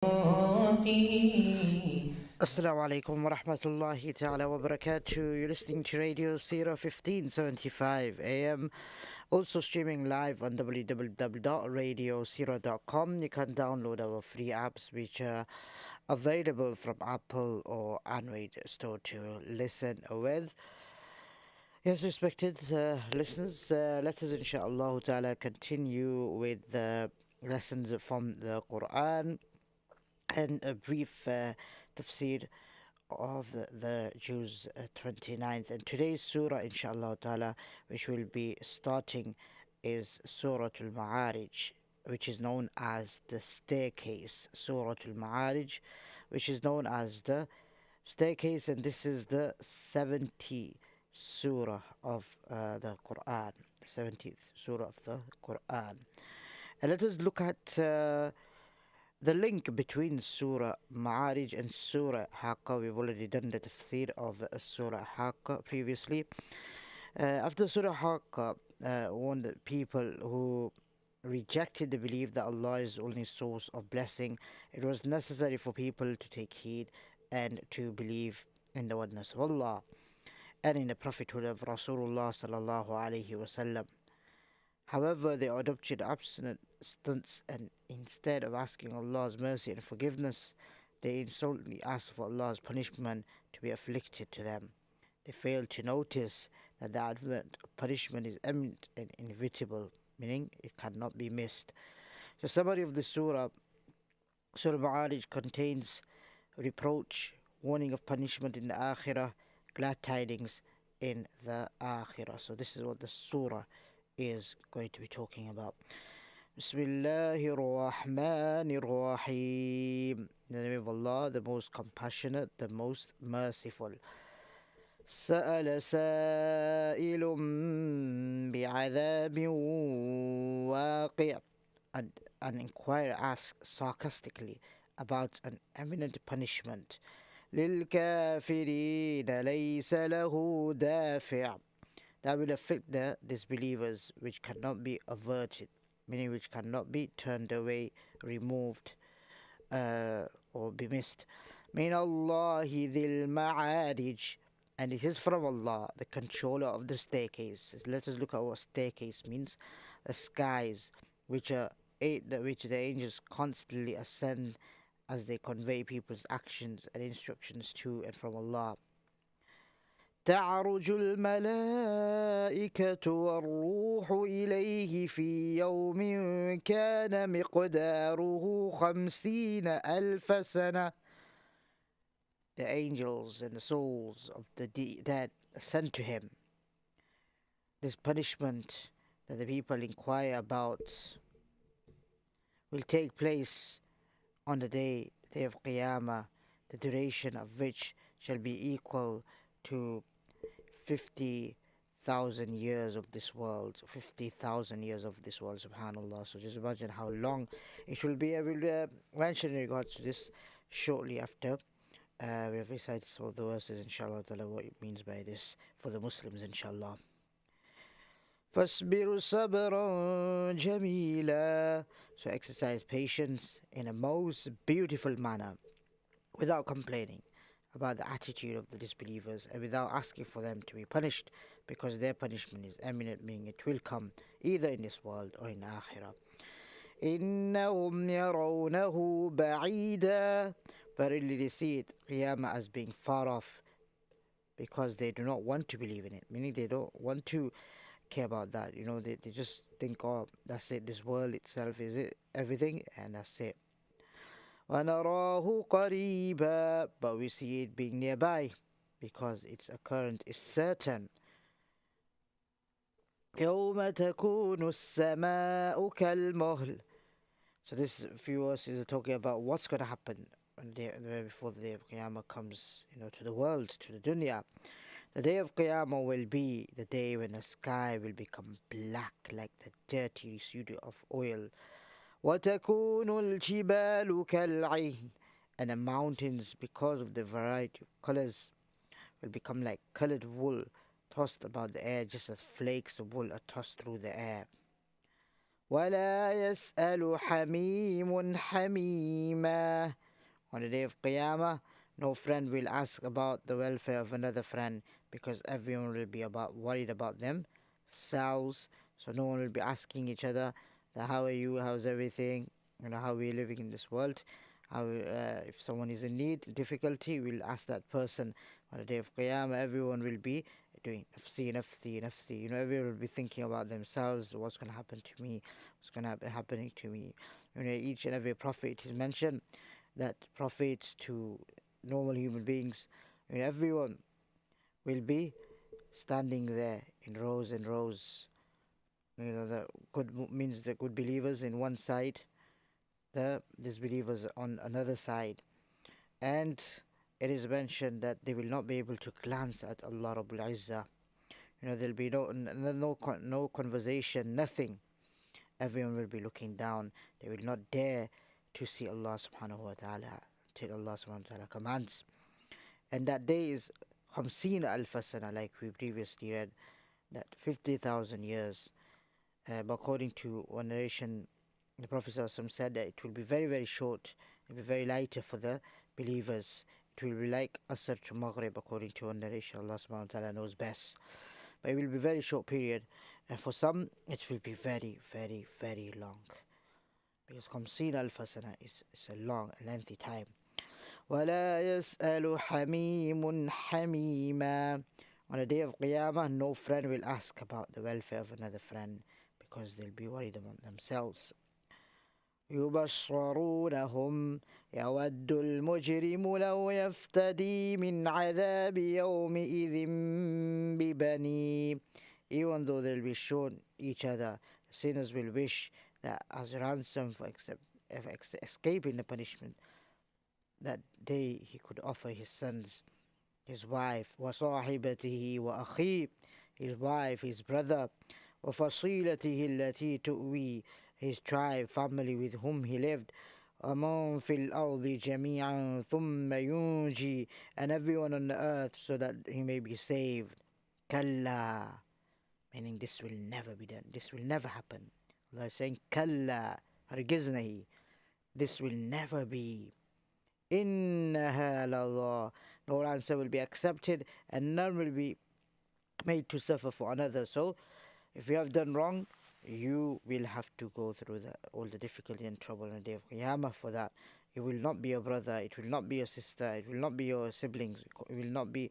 Assalamu alaikum wa rahmatullahi ta'ala wa barakatuh. You're listening to Radio Seerah 1575 AM. Also streaming live on www.radioseerah.com. You can download our free apps which are available from Apple or Android store to listen with. Yes, respected listeners, let us inshallah ta'ala continue with the lessons from the Quran and a brief tafsir of the Jews 29th. And today's surah, inshallah ta'ala, which will be starting, is Surah Al Ma'arij, which is known as the staircase. Surah Al Ma'arij, which is known as the staircase, and this is the 70th surah of the Quran, 70th surah of the Quran. And let us look at the link between Surah Ma'arij and Surah Haqqa. We've already done the tafsir of Surah Haqqa previously. After Surah Haqqa warned the people who rejected the belief that Allah is the only source of blessing, it was necessary for people to take heed and to believe in the oneness of Allah and in the prophethood of Rasulullah sallallahu alaihi wasallam. However, they adopted obstinate stance, and instead of asking Allah's mercy and forgiveness, they insolently asked for Allah's punishment to be afflicted to them. They failed to notice that the advent of punishment is imminent and inevitable, meaning it cannot be missed. The summary of the Surah Ma'arij, contains reproach, warning of punishment in the Akhirah, glad tidings in the Akhirah. So this is what the surah is going to be talking about. Bismillahir Rahmanir Rahim. In the name of Allah, the most compassionate, the most merciful. سأل سائل بعذاب واقع. And an inquirer asked sarcastically about an imminent punishment. للكافرين ليس له دافع. That will afflict the disbelievers, which cannot be averted, meaning which cannot be turned away, removed, or be missed. Min Allahi dhil ma'arij, and it is from Allah, the controller of the staircase. Let us look at what staircase means. The skies, which which the angels constantly ascend as they convey people's actions and instructions to and from Allah. تعرج الملائكة والروح إليه في يوم كان مقداره 50,000 سنة. The angels and the souls of the dead ascend to him. This punishment that the people inquire about will take place on the day of Qiyamah, the duration of which shall be equal to 50,000 years of this world. 50,000 years of this world, subhanallah. So just imagine how long it will be. I will mention in regards to this shortly after we have recited some of the verses, inshallah, what it means by this for the Muslims, inshallah. فَاصْبِرْ صَبْرًا جَمِيلًا. So exercise patience in a most beautiful manner, without complaining about the attitude of the disbelievers and without asking for them to be punished, because their punishment is imminent, meaning it will come either in this world or in the Akhirah. إِنَّهُمْ يَرَوْنَهُ بَعِيدًا. Verily they see it, Qiyamah, as being far off, because they do not want to believe in it, meaning they don't want to care about that. They just think, oh, that's it, this world itself is it, everything, and that's it. وَنَرَاهُ قَرِيبًا. But we see it being nearby, because its occurrence is certain. يَوْمَ تَكُونُ السَّمَاءُ كَالْمُهْلِ. So this few verses are talking about what's going to happen before the day of Qiyamah comes, to the world, to the dunya. The day of Qiyamah will be the day when the sky will become black like the dirty residue of oil. وَتَكُونُ الْجِبَالُ كَالْعِهْنِ. And the mountains, because of the variety of colors, will become like colored wool tossed about the air, just as flakes of wool are tossed through the air. وَلَا يَسْأَلُ حَمِيمٌ حَمِيمًا. On the day of Qiyamah, no friend will ask about the welfare of another friend, because everyone will be worried about themselves. So no one will be asking each other, how are you, how's everything, how are we living in this world. If someone is in need, difficulty, we'll ask that person. On the day of Qiyamah, everyone will be doing nafsi, nafsi, nafsi. Everyone will be thinking about themselves, what's going to happen to me, what's going to be happening to me. Each and every prophet is mentioned, that prophets to normal human beings, everyone will be standing there in rows and rows. The means the good believers in one side, the disbelievers on another side. And it is mentioned that they will not be able to glance at Allah Rabbul Izzah. There'll be no conversation, nothing. Everyone will be looking down. They will not dare to see Allah subhanahu wa ta'ala till Allah subhanahu wa ta'ala commands. And that day is khamseen al-fasana, like we previously read, that 50,000 years. But according to one narration, the Prophet said that it will be very, very short. It will be very lighter for the believers. It will be like Asr to Maghrib, according to one narration. Allah subhanahu wa ta'ala knows best. But it will be a very short period. And for some, it will be very, very, very long. Because Khamseen al-Fasana is a long, lengthy time. وَلَا يَسْأَلُ حَمِيمٌ حَمِيمًا. On the day of Qiyamah, no friend will ask about the welfare of another friend, because they'll be worried about themselves. يبصرونهم يود المجرم لو يفتدي من عذاب يومئذ ببنيه. Even though they'll be shown each other, sinners will wish that as ransom for escaping the punishment, that day he could offer his sons, his wife, وصاحبته وأخيه, his wife, his brother, وفصيلته التي تؤوي, his tribe, family with whom he lived, ومن في الأرض جميعا ثم ينجي, and everyone on the earth, so that he may be saved. كلا, meaning this will never be done, this will never happen. Allah is saying كلا, hargiznahi, this will never be. إنها لظى, no answer will be accepted, and none will be made to suffer for another. So if you have done wrong, you will have to go through all the difficulty and trouble on the day of Qiyamah for that. It will not be your brother, it will not be your sister, it will not be your siblings, it will not be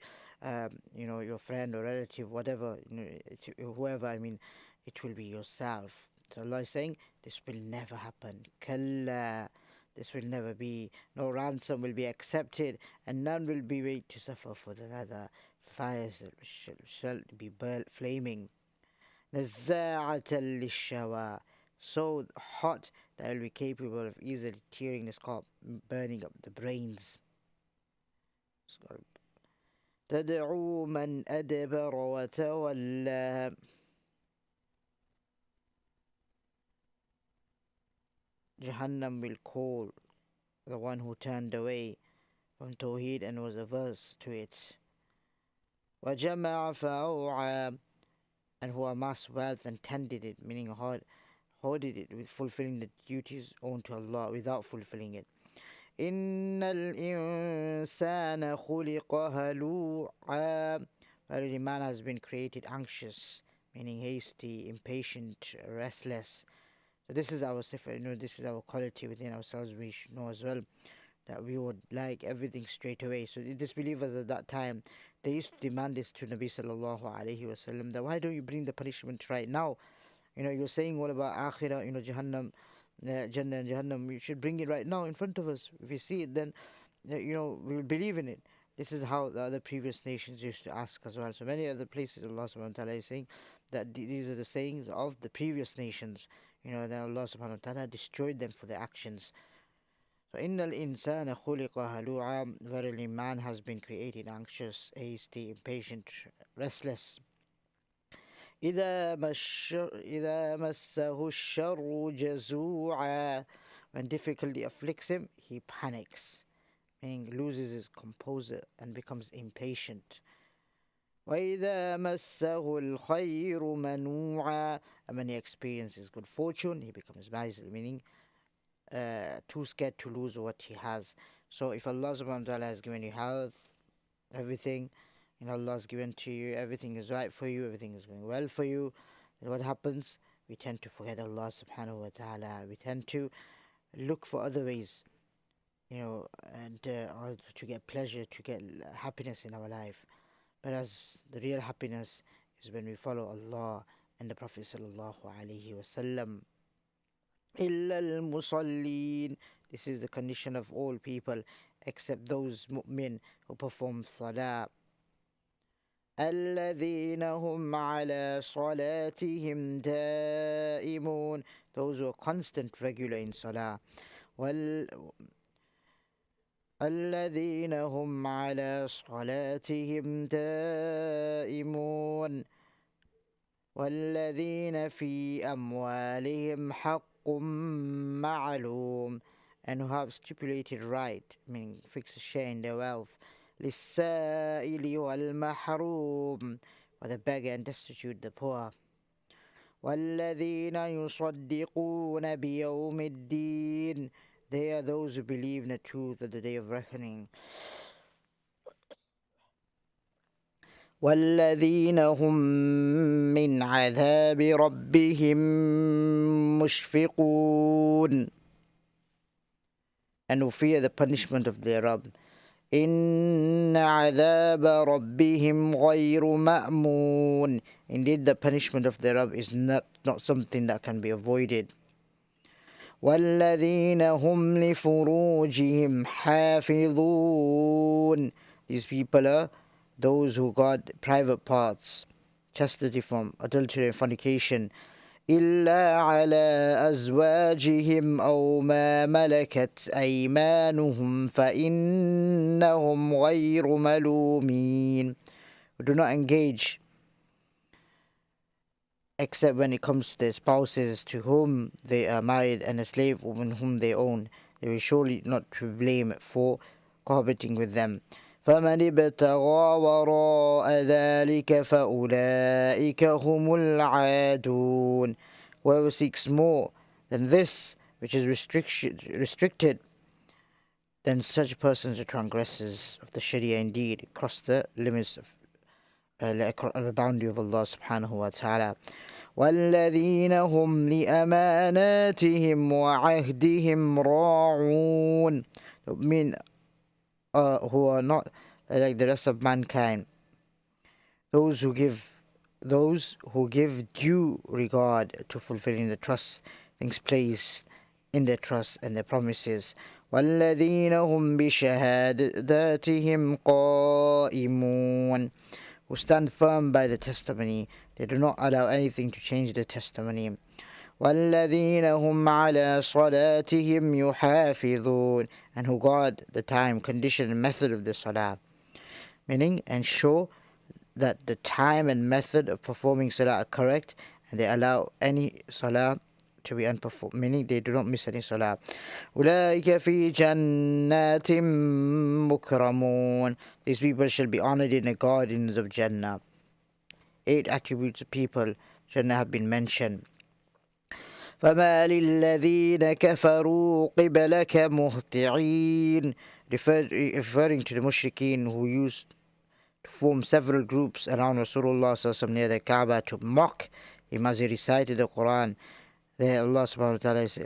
your friend or relative, whatever, whoever, it will be yourself. So Allah is saying, this will never happen. Kalla, this will never be. No ransom will be accepted, and none will be made to suffer for the other. Fires shall be flaming. نزاعة للشوى, so hot that it will be capable of easily tearing the scalp, burning up the brains. تدعو من أدبر وتولى. Jahannam will call the one who turned away from Tawheed and was averse to it. وجمع فأوعى, and who amassed wealth and tended it, meaning hoarded it with fulfilling the duties owed to Allah without fulfilling it. إِنَّ الْإِنسَانَ خُلِقَ هَلُوعًا. Verily man has been created anxious, meaning hasty, impatient, restless. So this is our sifa, this is our quality within ourselves. We should know as well that we would like everything straight away. So the disbelievers at that time, they used to demand this to Nabi sallallahu alaihi wasallam, that why don't you bring the punishment right now? You're saying all about akhirah, Jahannam, Jannah and Jahannam. You should bring it right now in front of us. If we see it, then we will believe in it. This is how the other previous nations used to ask as well. So many other places Allah subhanahu wa ta'ala is saying that these are the sayings of the previous nations. Then Allah subhanahu wa ta'ala destroyed them for their actions. So إِنَّ الْإِنسَانَ خُلِقَ هَلُوعًا. Verily man has been created anxious, hasty, impatient, restless. إِذَا مَسَّهُ الشَّرُّ جَزُوعًا. When difficulty afflicts him, he panics, meaning loses his composure and becomes impatient. وَإِذَا مَسَّهُ الْخَيْرُ مَنُوعًا. And when he experiences good fortune, he becomes miserly, meaning too scared to lose what he has. So if Allah subhanahu wa ta'ala has given you health, everything, Allah has given to you, everything is right for you, everything is going well for you, then what happens? We tend to forget Allah subhanahu wa ta'ala. We tend to look for other ways, and or to get pleasure, to get happiness in our life. Whereas the real happiness is when we follow Allah and the Prophet sallallahu alaihi wasallam. إِلَّا الْمُصَلِّينَ. This is the condition of all people except those mu'min who perform salah. الَّذِينَ هُمْ عَلَى صَلَاتِهِمْ دَائِمُونَ. Those who are constant, regular in salah. الَّذِينَ هُمْ عَلَى صَلَاتِهِمْ دَائِمُونَ وَالَّذِينَ فِي أَمْوَالِهِمْ حَقٌّ مَعْلُومٌ. And who have stipulated right, meaning fixed share in their wealth. لِلسَّائِلِ وَالْمَحْرُومِ. For the beggar and destitute, the poor. وَالَّذِينَ يُصَدِّقُونَ بِيَوْمِ الدِّينِ. They are those who believe in the truth of the day of reckoning. وَالَّذِينَ هُمْ مِنْ عَذَابِ رَبِّهِمْ مُشْفِقُونَ. And who fear the punishment of their Rabb. إِنَّ عَذَابَ رَبِّهِمْ غَيْرُ مَأْمُونَ. Indeed, the punishment of their Rabb is not something that can be avoided. وَالَّذِينَ هُمْ لِفُرُوجِهِمْ حَافِظُونَ. These people are those who guard private parts, chastity from adultery and fornication. إِلَّا عَلَى أَزْوَاجِهِمْ أَوْ مَا مَلَكَتْ أَيْمَانُهُمْ فَإِنَّهُمْ غَيْرُ مَلُومِينَ. Who do not engage except when it comes to their spouses to whom they are married and a slave woman whom they own. They will surely not be blamed for cohabiting with them. فَمَنِ ابْتَغَى وَرَاءَ ذَلِكَ فَأُولَٰئِكَ هُمُ الْعَادُونَ. Whoever seeks more than this, which is restricted, then such persons are transgressors of the Sharia indeed, cross the limits of the boundary of Allah subhanahu wa ta'ala. وَالَّذِينَ هُمْ لِأَمَانَاتِهِمْ وَعَهْدِهِمْ رَاعُونَ. Who are not like the rest of mankind, those who give due regard to fulfilling the trust, things placed in their trust and their promises. وَالَّذِينَ هُمْ بِشَهَادَاتِهِمْ قَائِمُونَ. Who stand firm by the testimony, they do not allow anything to change the testimony. وَالَّذِينَ هُمْ عَلَى صَلَاتِهِمْ يُحَافِظُونَ. And who guard the time, condition and method of the salah, meaning ensure that the time and method of performing salah are correct, and they allow any salah to be unperformed, meaning they do not miss any salah. أُولَٰئِكَ فِي جَنَّاتٍ مُكْرَمُونَ. These people shall be honored in the gardens of Jannah. 8 attributes of people Jannah have been mentioned. فَمَا لِلَّذِينَ كَفَرُوا قِبَلَكَ مُهْطِعِينَ. Referring to the mushrikeen who used to form several groups around Rasulullah sallallahu alaihi wasallam near the Kaaba to mock him as he recited the Quran. There Allah subhanahu wa ta'ala is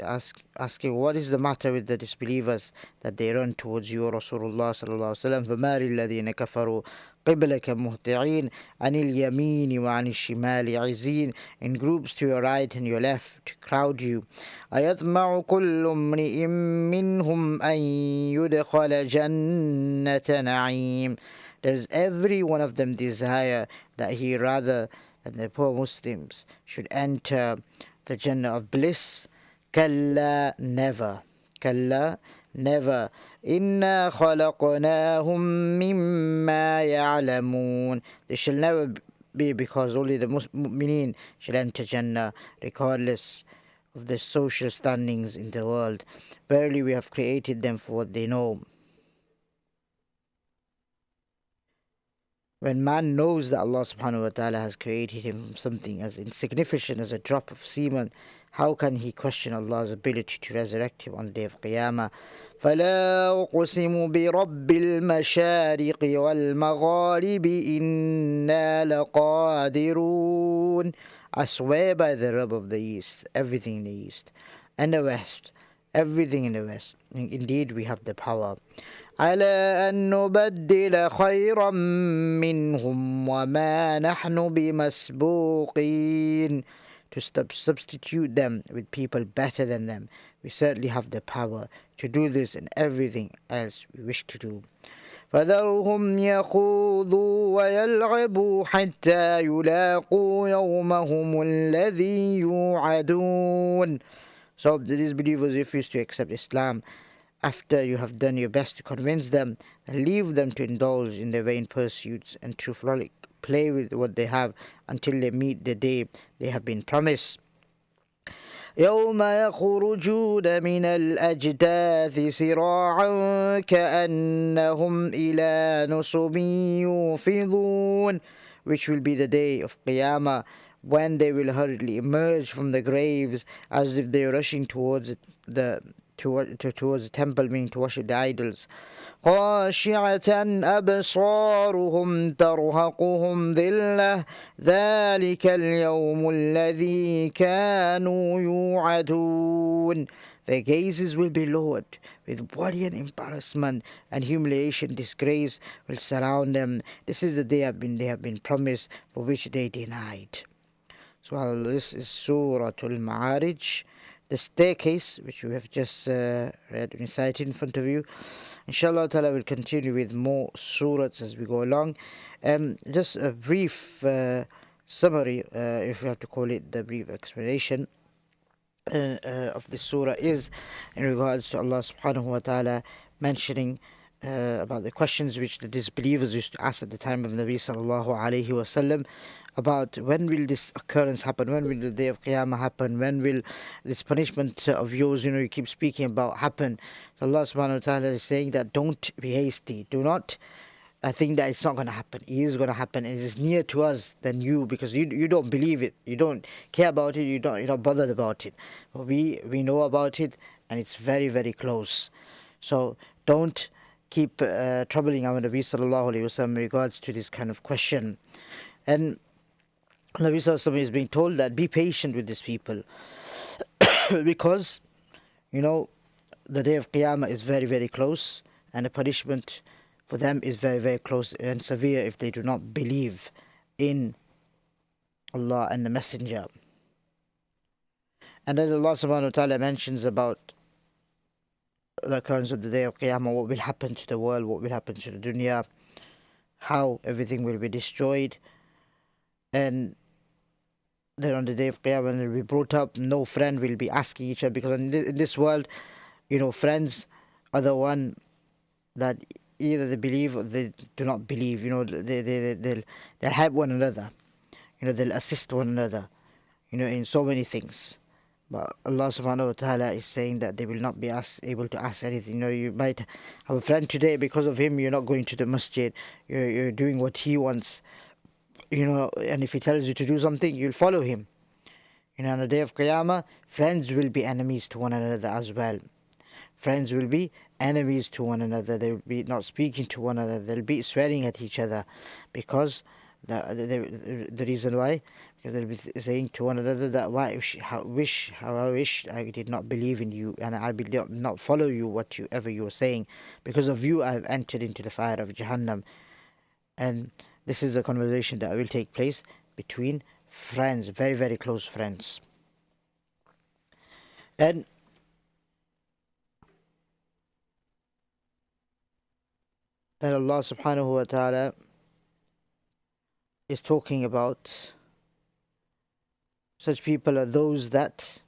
asking, what is the matter with the disbelievers that they run towards you, Rasulullah sallallahu alaihi wasallam? فَمَا لِلَّذِينَ كَفَرُوا قِبْلَكَ مُهْطِعِينَ عَنِ الْيَمِينِ وَعَنِ الشِّمَالِ عِزِينَ. In groups to your right and your left to crowd you. أَيَطْمَعُ كُلُّ امْرِئٍ مِّنْهُمْ أَن يُدْخَلَ جَنَّةَ نَعِيمٍ. Does every one of them desire that he rather than the poor Muslims should enter the Jannah of bliss? Kalla, never. Kalla, never. Inna khalaqnahum mimma ya'lamun. They shall never be, because only the mu'mineen shall enter Jannah, regardless of their social standings in the world. Verily we have created them for what they know. When man knows that Allah subhanahu wa ta'ala has created him from something as insignificant as a drop of semen, how can he question Allah's ability to resurrect him on the day of Qiyamah? فلا أقسم برب المشارق والمغارب إنا لقادرون. I swear by the Rabb of the East, everything in the East, and the West, everything in the West. Indeed, we have the power. على أن نبدل خيرا منهم وما نحن بمسبوقين. To substitute them with people better than them. We certainly have the power to do this and everything else we wish to do. فذرهم يخوضوا ويلعبوا حتى يلاقوا يومهم الذي يوعدون. So the disbelievers refuse to accept Islam. After you have done your best to convince them, leave them to indulge in their vain pursuits and to frolic, play with what they have until they meet the day they have been promised. يوم يخرجون من الأجداث سراعا كأنهم إلى نصب يوفضون, which will be the day of Qiyamah, when they will hurriedly emerge from the graves as if they are rushing towards the temple, meaning to worship the idols. خاشعة أبصارهم ترهقهم ذلة ذلك اليوم الذي كانوا يوعدون. Their gazes will be lowered with worry and embarrassment, and humiliation, disgrace will surround them. This is the day they have been promised, for which they denied. So this is Surah Al-Ma'arij, the staircase, which we have just read and recited in front of you. Inshallah ta'ala, we'll continue with more surahs as we go along. Just a brief summary, if we have to call it the brief explanation of this surah, is in regards to Allah subhanahu wa ta'ala mentioning about the questions which the disbelievers used to ask at the time of Nabi sallallahu alayhi wa sallam, about when will this occurrence happen, when will the day of Qiyamah happen, when will this punishment of yours, you keep speaking about, happen. So Allah subhanahu wa ta'ala is saying that don't be hasty, do not think that it's not going to happen. It is going to happen, and it is near to us than you, because you don't believe it, you don't care about it, you're not bothered about it. But we know about it, and it's very, very close. So don't keep troubling our Nabi sallallahu alayhi wa sallam in regards to this kind of question. And Nabi sallallahu alayhi wa sallam is being told that be patient with these people because the day of Qiyamah is very, very close, and the punishment for them is very, very close and severe if they do not believe in Allah and the Messenger. And as Allah subhanahu wa ta'ala mentions about the occurrence of the day of Qiyamah, what will happen to the world, what will happen to the dunya, how everything will be destroyed, and then on the day of Qiyamah, when it will be brought up, no friend will be asking each other, because in this world, friends are the one that either they believe or they do not believe. They'll help one another. They'll assist one another. In so many things. But Allah subhanahu wa ta'ala is saying that they will not be able to ask anything. You might have a friend today, because of him you're not going to the masjid. You're doing what he wants. And if he tells you to do something, you'll follow him. On the day of Qiyamah, friends will be enemies to one another as well. Friends will be enemies to one another. They will be not speaking to one another. They'll be swearing at each other, because the reason why, because they'll be saying to one another that how I wish I did not believe in you, and I did not follow you, whatever you were saying. Because of you, I have entered into the fire of Jahannam. And this is a conversation that will take place between friends, very, very close friends. And Allah subhanahu wa ta'ala is talking about such people are those that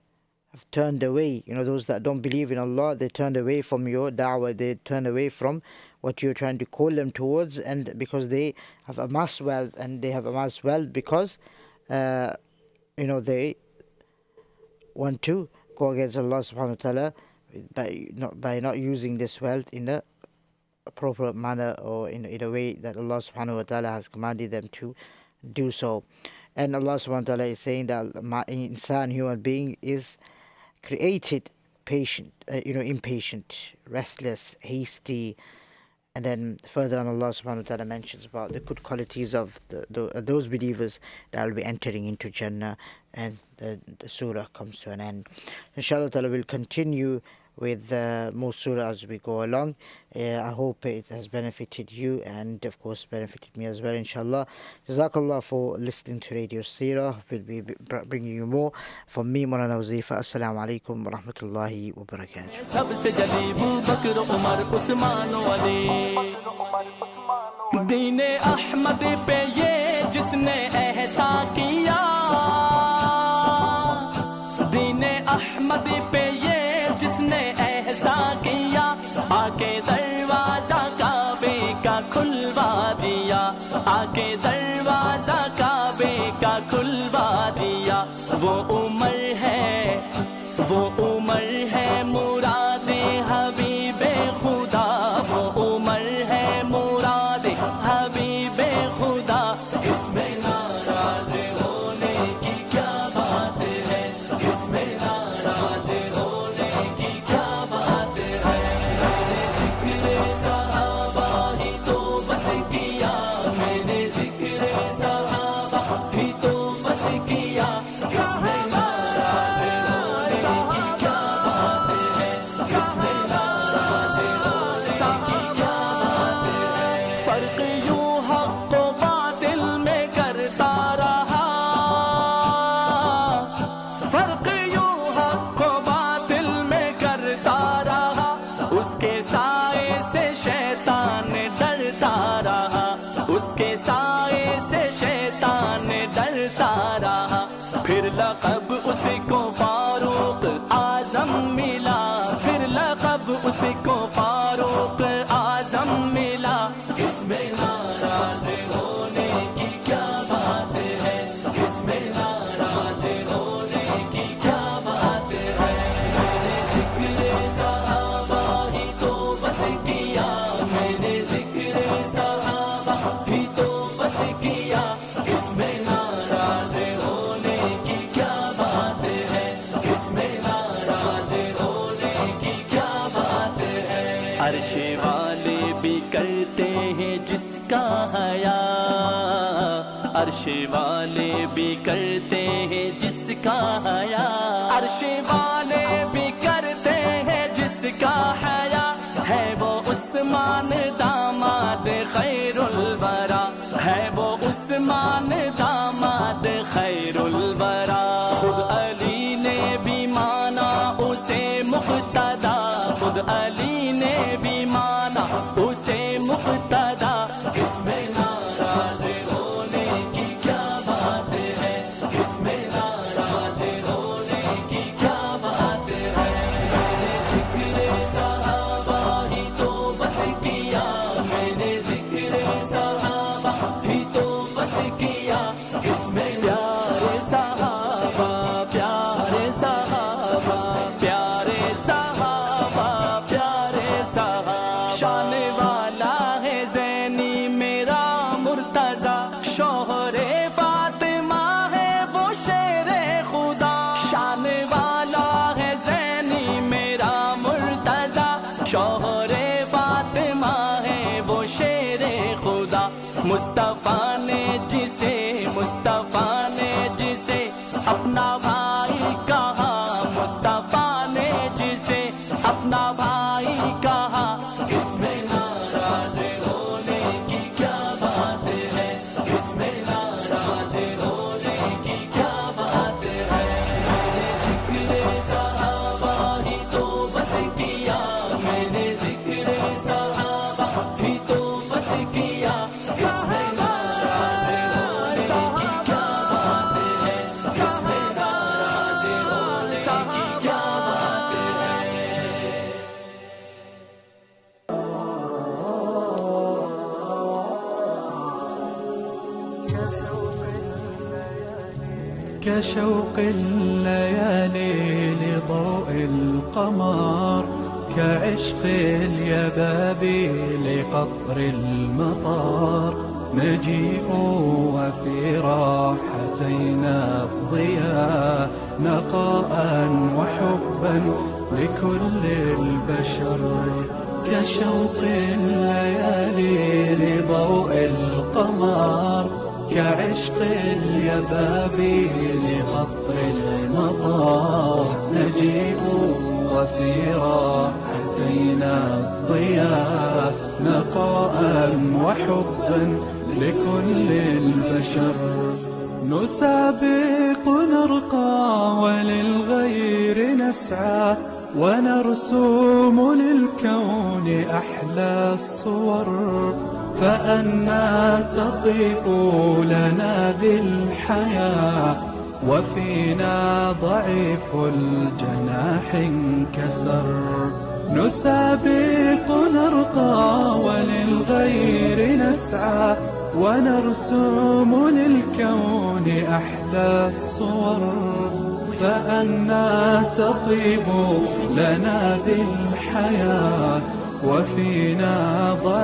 have turned away, those that don't believe in Allah. They turned away from your da'wah, they turned away from what you're trying to call them towards, and because they have amassed wealth, and they have amassed wealth because they want to go against Allah subhanahu wa ta'ala by not using this wealth in a proper manner or in a way that Allah subhanahu wa ta'ala has commanded them to do so. And Allah subhanahu wa ta'ala is saying that insan, human being, is created patient, impatient, restless, hasty. And then further on, Allah subhanahu wa ta'ala mentions about the good qualities of those believers that will be entering into Jannah, and the surah comes to an end. Inshallah ta'ala, we'll continue with more surah as we go along. I hope it has benefited you and of course benefited me as well, inshallah. Jazakallah for listening to Radio Seerah. We'll be bringing you more. From me, Molana Huzaifah. Assalamu alaikum wa rahmatullahi wa barakatuh. دین احمد پہ یہ جس نے احسان کیا، دین احمد پہ یہ جس نے احسان کیا، آ کے دروازہ کعبے کا کھلوا دیا، آ کے دروازہ کعبے کا کھلوا دیا. وہ عمر ہے مراد حبیب خدا، وہ عمر ہے مراد حبیب خدا. اس میں ناراض ہونے کی کیا بات ہے، اس میں ناراض ہونے کی کیا بات ہے. میں نے ذکر صحابہ ہی تو بس کیا، میں نے ذکر صحابہ ہی تو بس کیا. اس میں ناراض ہونے کی کیا بات ہے، اس میں ناراض ہونے کی کیا بات ہے. فرق یوں حق و باطل میں کرتا رہا، فرق یوں حق و باطل میں کرتا رہا، اس کے سائے سے شیطان ڈرتا رہا، اس کے سائے سے شیطان ڈرتا رہا. پھر لقب اس کو فاروق اعظم ملا، پھر لقب اس کو فاروق اعظم ملا. اس میں ناراض ہونے کی کیا بات ہے، اس میں ناراض ہونے کی کیا بات ہے. میں نے ذکر صحابہ ہی تو بس کیا، میں نے ذکر صحابہ ہی تو بس کیا. اس میں ناراض ہونے کی کیا بات ہے، اس میں ناراض ہونے کی کیا بات ہے. عرش والے بھی کرتے ہیں جس کا حیا، عرش والے بھی کرتے ہیں جس کا حیا، عرش والے بھی کرتے ہیں جس کا حیا. ہے وہ عثمان داماد خیر الورا، ہے وہ عثمان داماد خیر الورا. خود علی نے بھی مانا اسے مقتدا، خود علی نے بھی مانا اسے مقتدا. اس میں ناراض ہونے کی کیا بات ہے، اس میں ناراض ہونے کی کیا بات ہے. میں نے ذکر صحابہ ہی تو بس کیا، میں نے ذکر صحابہ ہی تو بس کیا. اس میں پیارے صحابہ، پیارے صحابہ، پیارے صحابہ، پیارے صحابہ. شان والا ہے زینی میرا مرتضی، شوہر فاطمہ ہے وہ شیر خدا. شان والا ہے زینی میرا مرتضی، شوہر فاطمہ ہے وہ شیر خدا. مصطفیٰ نے جسے، مصطفیٰ نے جسے اپنا بھائی کہا، مصطفیٰ نے جسے اپنا بھائی کہا. اس میں ناراض ہونے کی کیا بات ہے، اس میں ناراض ہونے کی کیا بات ہے. میں نے ذکر صحابہ ہی تو بس کیا، میں نے ذکر صحابہ ہی تو بس کیا. اس میں ناراض ہونے کی کیا بات ہے، اس میں ناراض ہونے کی کیا بات ہے. كشوق الليالي لضوء القمر، كعشق اليبابيل قطر المطار، نجيء وفي راحتينا الضياء، نقاء وحبا لكل البشر، كشوق الليالي لضوء القمر، كعشق اليبابيل قطر المطار، نجيء وفي راحتينا الضياء، نقاء وحبا لكل البشر، نسابق نرقى وللغير نسعى، ونرسوم للكون أحلى الصور، فأنا تطيب لنا ذي الحياة، وفينا ضعيف الجناح انكسر، نسابق نرقى وللغير نسعى، ونرسوم للكون أحلى الصور، فأنا تطيب لنا ذي الحياة، وفينا ضعيف